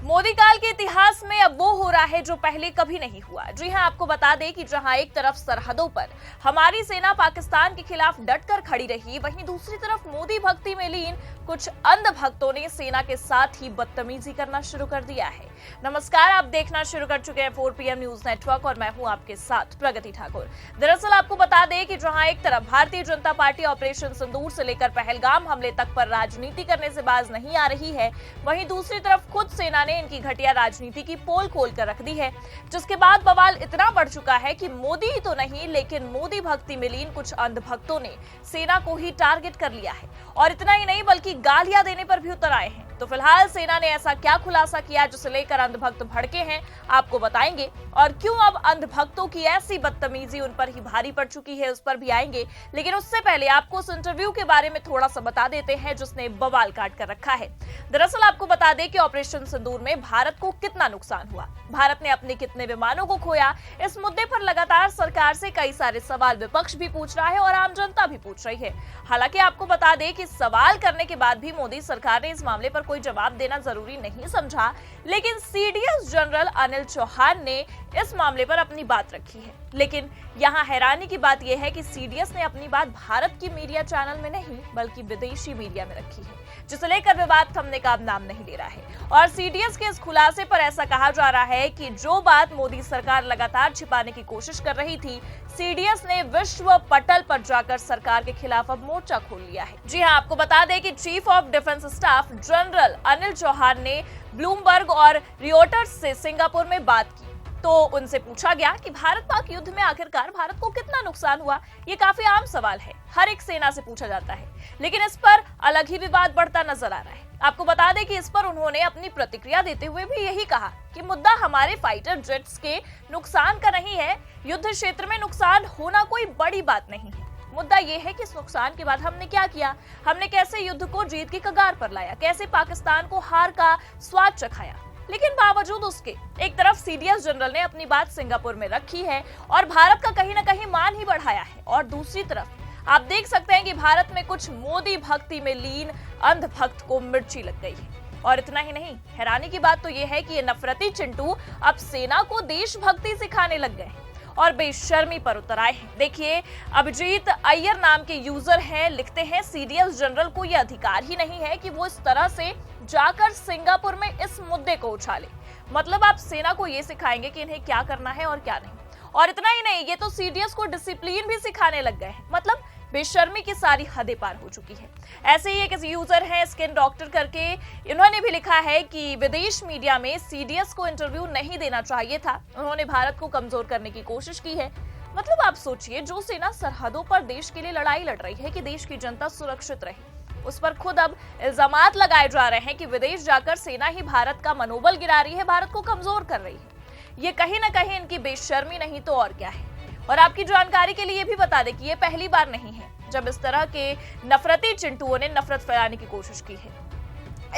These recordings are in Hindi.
मोदी काल के इतिहास में अब वो हो रहा है जो पहले कभी नहीं हुआ। जी हां, आपको बता दें कि जहां एक तरफ सरहदों पर हमारी सेना पाकिस्तान के खिलाफ डटकर खड़ी रही, वहीं दूसरी तरफ मोदी भक्ति में लीन कुछ अंध भक्तों ने सेना के साथ ही बदतमीजी करना शुरू कर दिया है। नमस्कार, आप देखना शुरू कर चुके हैं 4 PM न्यूज नेटवर्क और मैं हूं आपके साथ प्रगति ठाकुर। दरअसल आपको बता दें कि जहां एक तरफ भारतीय जनता पार्टी ऑपरेशन सिंदूर से लेकर पहलगाम हमले तक पर राजनीति करने से बाज नहीं आ रही है, वहीं दूसरी तरफ खुद सेना ने इनकी घटिया राजनीति की पोल खोल कर रख दी है, जिसके बाद बवाल इतना बढ़ चुका है कि मोदी ही तो नहीं लेकिन मोदी भक्ति में लीन कुछ अंध भक्तों ने सेना को ही टारगेट कर लिया है और इतना ही नहीं बल्कि गालियां देने पर भी उतर आए हैं। तो फिलहाल सेना ने ऐसा क्या खुलासा किया जिसे लेकर अंध भक्त भड़के हैं, आपको बताएंगे और क्यों अब अंध भक्तों की ऐसी बदतमीजी उन पर ही भारी पड़ चुकी है, उस पर भी आएंगे। लेकिन उससे पहले आपको उस इंटरव्यू के बारे में थोड़ा सा बता देते हैं जिसने बवाल काट कर रखा है। दरअसल आपको बता दें कि ऑपरेशन सिंदूर में भारत को कितना नुकसान हुआ, भारत ने अपने कितने विमानों को खोया, इस मुद्दे पर लगातार सरकार से कई सारे सवाल विपक्ष भी पूछ रहा है और आम जनता भी पूछ रही है। हालांकि आपको बता दें कि सवाल करने के बाद भी मोदी सरकार ने इस मामले पर कोई जवाब देना जरूरी नहीं समझा, लेकिन सीडीएस जनरल अनिल चौहान ने इस मामले पर अपनी बात रखी है। लेकिन यहाँ हैरानी की बात यह है कि सीडीएस ने अपनी बात भारत की मीडिया चैनल में नहीं बल्कि विदेशी मीडिया में रखी है, जिसे लेकर विवाद थमने का अब नाम नहीं ले रहा है। और सीडीएस के इस खुलासे पर ऐसा कहा जा रहा है कि जो बात मोदी सरकार लगातार छिपाने की कोशिश कर रही थी, सीडीएस ने विश्व पटल पर जाकर सरकार के खिलाफ अब मोर्चा खोल लिया है। जी हां, आपको बता दें कि chief of defence staff general Anil Chauhan ने ब्लूमबर्ग और रियोटर्स से सिंगापुर में बात की, तो उनसे पूछा गया कि भारत पाक युद्ध में आखिरकार भारत को कितना नुकसान हुआ। ये काफी आम सवाल है, हर एक सेना से पूछा जाता है, लेकिन इस पर अलग ही विवाद बढ़ता नजर आ रहा है। आपको बता दें कि इस पर उन्होंने अपनी प्रतिक्रिया देते हुए भी यही कहा कि मुद्दा हमारे फाइटर जेट्स के नुकसान का नहीं है, युद्ध क्षेत्र में नुकसान होना कोई बड़ी बात नहीं है। मुद्दा यह है कि इस नुकसान के बाद हमने क्या किया, हमने कैसे युद्ध को जीत की कगार पर लाया, कैसे पाकिस्तान को हार का स्वाद चखाया। लेकिन बावजूद उसके एक तरफ सीडीएस जनरल ने अपनी बात सिंगापुर में रखी है और भारत का कहीं ना कहीं मान ही बढ़ाया है, और दूसरी तरफ आप देख सकते हैं कि भारत में कुछ मोदी भक्ति में लीन अंध भक्त को मिर्ची लग गई है। और इतना ही नहीं, हैरानी की बात तो यह है कि ये नफरती चिंटू अब सेना को देशभक्ति सिखाने लग गए हैं और बेशर्मी पर उतर आए हैं। देखिए, अभिजीत अय्यर नाम के यूजर हैं, लिखते हैं सीडीएस जनरल को यह अधिकार ही नहीं है कि वो इस तरह से जाकर सिंगापुर में इस मुद्दे को उछाले। मतलब आप सेना को ये सिखाएंगे कि इन्हें क्या करना है और क्या नहीं। और इतना ही नहीं, ये तो सीडीएस को डिसिप्लिन भी सिखाने लग गए हैं। मतलब बेशर्मी की सारी हदें पार हो चुकी है। ऐसे ही एक यूजर हैं स्किन डॉक्टर करके, इन्होंने भी लिखा है कि विदेश मीडिया में सीडीएस को इंटरव्यू नहीं देना चाहिए था, उन्होंने भारत को कमजोर करने की कोशिश की है। मतलब आप सोचिए, जो सेना सरहदों पर देश के लिए लड़ाई लड़ रही है कि देश की जनता सुरक्षित रहे, उस पर खुद अब इल्जामात लगाए जा रहे हैं कि विदेश जाकर सेना ही भारत का मनोबल गिरा रही है, भारत को कमजोर कर रही है। ये कहीं ना कहीं इनकी बेशर्मी नहीं तो और क्या है। और आपकी जानकारी के लिए भी बता दें कि ये पहली बार नहीं है जब इस तरह के नफरती चिंटुओं ने नफरत फैलाने की कोशिश की है।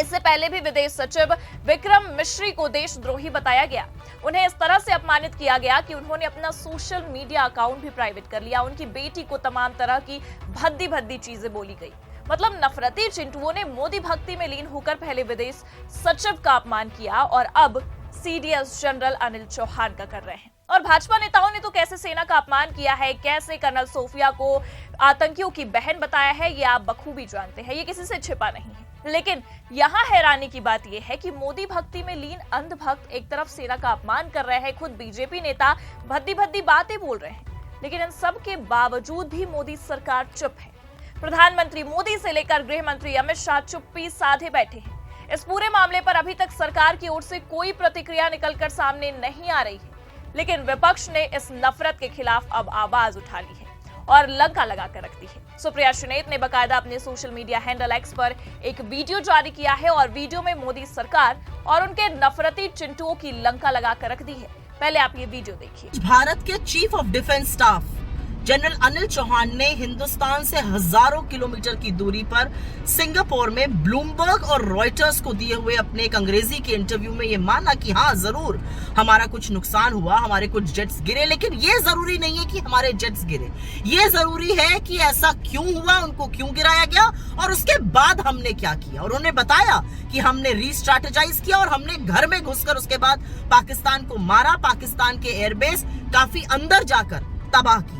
इससे पहले भी विदेश सचिव विक्रम मिश्री को देशद्रोही बताया गया, उन्हें इस तरह से अपमानित किया गया कि उन्होंने अपना सोशल मीडिया अकाउंट भी प्राइवेट कर लिया, उनकी बेटी को तमाम तरह की भद्दी भद्दी चीजें बोली गई। मतलब नफरती चिंटुओं ने मोदी भक्ति में लीन होकर पहले विदेश सचिव का अपमान किया और अब सीडीएस जनरल अनिल चौहान का कर रहे हैं। और भाजपा नेताओं ने तो कैसे सेना का अपमान किया है, कैसे कर्नल सोफिया को आतंकियों की बहन बताया है, ये आप बखूबी जानते हैं, ये किसी से छिपा नहीं है। लेकिन यहाँ हैरानी की बात यह है कि मोदी भक्ति में लीन अंध भक्त एक तरफ सेना का अपमान कर रहे हैं, खुद बीजेपी नेता भद्दी भद्दी बातें बोल रहे हैं, लेकिन इन सब के बावजूद भी मोदी सरकार चुप है। प्रधानमंत्री मोदी से लेकर गृह मंत्री अमित शाह चुप्पी साधे बैठे हैं। इस पूरे मामले पर अभी तक सरकार की ओर से कोई प्रतिक्रिया निकलकर सामने नहीं आ रही है, लेकिन विपक्ष ने इस नफरत के खिलाफ अब आवाज उठा ली है और लंका लगाकर रख दी है। सुप्रिया सुनेत ने बकायदा अपने सोशल मीडिया हैंडल एक्स पर एक वीडियो जारी किया है और वीडियो में मोदी सरकार और उनके नफरती चिंटुओं की लंका लगाकर रख दी है। पहले आप ये वीडियो देखिए। भारत के chief of defence staff general Anil Chauhan ने हिंदुस्तान से हजारों किलोमीटर की दूरी पर सिंगापुर में ब्लूमबर्ग और रॉयटर्स को दिए हुए अपने एक अंग्रेजी के इंटरव्यू में ये माना कि हाँ जरूर हमारा कुछ नुकसान हुआ, हमारे कुछ जेट्स गिरे, लेकिन ये जरूरी नहीं है कि हमारे जेट्स गिरे। ये जरूरी है कि ऐसा क्यों हुआ, उनको क्यों गिराया गया और उसके बाद हमने क्या किया। और उन्होंने बताया कि हमने रीस्ट्रैटेजाइज किया और हमने घर में घुसकर उसके बाद पाकिस्तान को मारा, पाकिस्तान के एयरबेस काफी अंदर जाकर तबाह किए।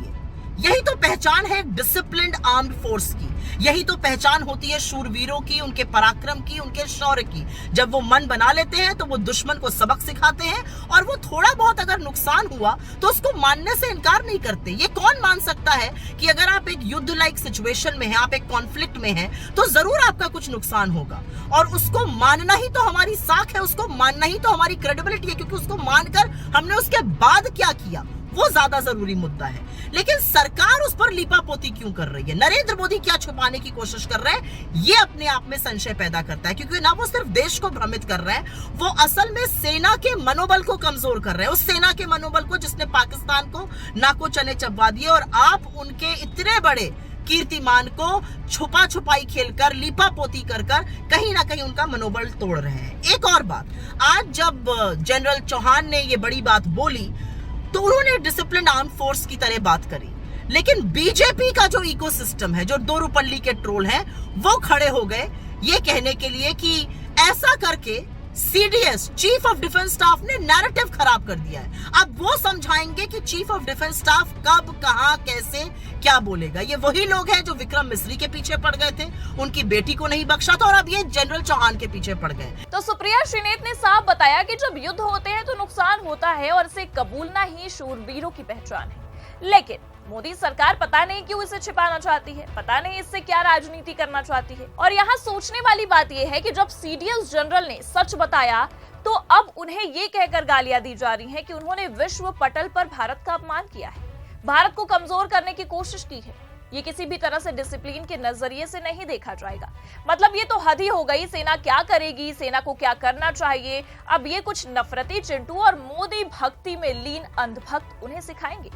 यही तो पहचान है डिसिप्लिन्ड आर्म्ड फोर्स की, यही तो पहचान होती है शूरवीरों की, उनके पराक्रम की, उनके शौर्य की। जब वो मन बना लेते हैं तो वो दुश्मन को सबक सिखाते हैं और वो थोड़ा बहुत अगर नुकसान हुआ तो उसको मानने से इनकार नहीं करते। ये कौन मान सकता है कि अगर आप एक युद्ध लाइक सिचुएशन में हैं, आप एक कॉन्फ्लिक्ट में हैं, तो जरूर आपका कुछ नुकसान होगा और उसको मानना ही तो हमारी साख है, उसको मानना ही तो हमारी क्रेडिबिलिटी है, क्योंकि उसको मानकर हमने उसके बाद क्या किया वो ज्यादा जरूरी मुद्दा है। लेकिन सरकार उस पर लीपापोती क्यों कर रही है? नरेंद्र मोदी क्या छुपाने की कोशिश कर रहे हैं? ये अपने आप में संशय पैदा करता है, क्योंकि ना वो सिर्फ देश को भ्रमित कर रहे हैं, वो असल में सेना के मनोबल को कमजोर कर रहे हैं। उस सेना के मनोबल को जिसने पाकिस्तान को नाको चने चबवा दिए, और आप उनके इतने बड़े कीर्तिमान को छुपा छुपाई खेलकर, लीपापोती कर कहीं ना कहीं उनका मनोबल तोड़ रहे हैं। एक और बात, आज जब जनरल चौहान ने ये बड़ी बात बोली तो उन्होंने डिसिप्लिन आर्म फोर्स की तरह बात करी, लेकिन बीजेपी का जो इकोसिस्टम है, जो दोरुपल्ली के ट्रोल हैं, वो खड़े हो गए ये कहने के लिए कि ऐसा करके CDS chief of defence staff ने नैरेटिव खराब कर दिया है। अब वो समझाएंगे कि चीफ ऑफ डिफेंस स्टाफ कब, कहां, कैसे, क्या बोलेगा। ये वही लोग हैं जो विक्रम मिस्री के पीछे पड़ गए थे, उनकी बेटी को नहीं बख्शा था, और अब ये जनरल चौहान के पीछे पड़ गए। तो सुप्रिया श्रीनेत ने साफ बताया कि जब युद्ध होते हैं तो नुकसान होता है और इसे कबूलना ही शूरवीरों की पहचान है। लेकिन मोदी सरकार पता नहीं क्यों इसे छिपाना चाहती है, पता नहीं इससे क्या राजनीति करना चाहती है। और यहाँ सोचने वाली बात यह है कि जब सीडीएस जनरल ने सच बताया तो अब उन्हें ये कहकर गालियां दी जा रही हैं कि उन्होंने विश्व पटल पर भारत का अपमान किया है, भारत को कमजोर करने की कोशिश की है। ये किसी भी तरह से डिसिप्लिन के नजरिए से नहीं देखा जाएगा। मतलब ये तो हद ही हो गई, सेना क्या करेगी, सेना को क्या करना चाहिए, अब ये कुछ नफरती चिंटू और मोदी भक्ति में लीन अंधभक्त उन्हें सिखाएंगे।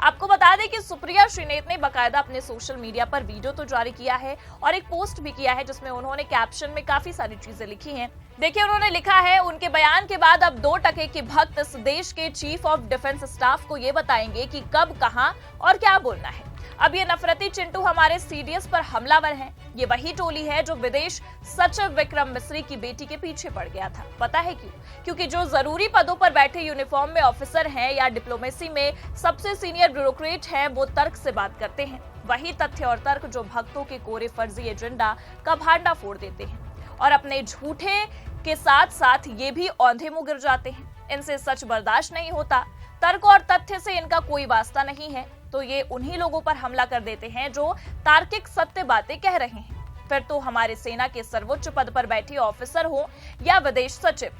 आपको बता दें कि सुप्रिया श्रीनेत ने बकायदा अपने सोशल मीडिया पर वीडियो तो जारी किया है और एक पोस्ट भी किया है, जिसमें उन्होंने कैप्शन में काफी सारी चीजें लिखी हैं। देखिए, उन्होंने लिखा है, उनके बयान के बाद अब 2 टके के भक्त इस देश के चीफ ऑफ डिफेंस स्टाफ को ये बताएंगे कि कब, कहां और क्या बोलना है। अब ये नफरती चिंटू हमारे सीडीएस पर हमलावर हैं। ये वही टोली है जो विदेश सचिव विक्रम मिस्री की बेटी के पीछे पड़ गया था। पता है क्यों? क्योंकि जो जरूरी पदों पर बैठे यूनिफॉर्म में ऑफिसर हैं या डिप्लोमेसी में सबसे सीनियर ब्यूरोक्रेट हैं, वो तर्क से बात करते हैं। वही तथ्य और तर्क जो भक्तों के कोरे फर्जी एजेंडा का भांडा फोड़ देते हैं और अपने झूठे के साथ साथ ये भी औंधे मुंह गिर जाते हैं। इनसे सच बर्दाश्त नहीं होता, तर्क और तथ्य से इनका कोई वास्ता नहीं है, तो ये उन्हीं लोगों पर हमला कर देते हैं जो तार्किक सत्य बातें कह रहे हैं। फिर तो हमारे सेना के सर्वोच्च पद पर बैठे ऑफिसर हो या विदेश सचिव,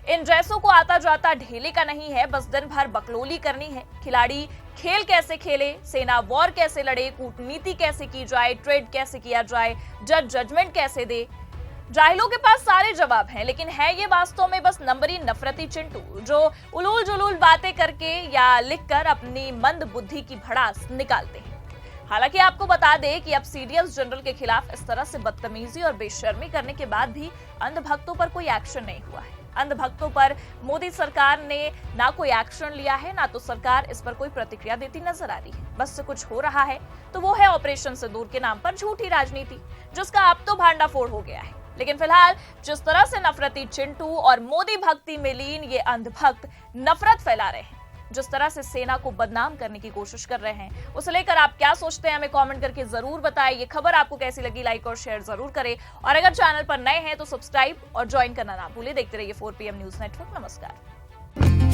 इन ड्रेसों को आता जाता ढेले का नहीं है, बस दिन भर बकलोली करनी है। खिलाड़ी खेल कैसे खेले, सेना वॉर कैसे लड़े, कूटनीति कैसे की जाए, ट्रेड कैसे किया जाए, जज जजमेंट कैसे दे। जाहिलों के पास सारे जवाब हैं, लेकिन है ये वास्तव में बस नंबरी नफरती चिंटू जो उलूल जुलूल बातें करके या लिखकर अपनी मंद बुद्धि की भड़ास निकालते हैं। हालांकि आपको बता दें कि अब सीडीएस जनरल के खिलाफ इस तरह से बदतमीजी और बेशर्मी करने के बाद भी अंधभक्तों पर कोई एक्शन नहीं हुआ है। अंधभक्तों पर मोदी सरकार ने ना कोई एक्शन लिया है, ना तो सरकार इस पर कोई प्रतिक्रिया देती नजर आ रही है। बस कुछ हो रहा है तो वो है ऑपरेशन सिंदूर के नाम पर झूठी राजनीति, जिसका अब तो भांडाफोड़ हो गया है। लेकिन फिलहाल जिस तरह से नफरती चिंटू और मोदी भक्ति में लीन ये अंधभक्त नफरत फैला रहे हैं, जिस तरह से सेना को बदनाम करने की कोशिश कर रहे हैं, उसे लेकर आप क्या सोचते हैं हमें कमेंट करके जरूर बताएं। ये खबर आपको कैसी लगी, लाइक और शेयर जरूर करें, और अगर चैनल पर नए हैं तो सब्सक्राइब और ज्वाइन करना ना भूलें। देखते रहिए 4PM न्यूज नेटवर्क। नमस्कार।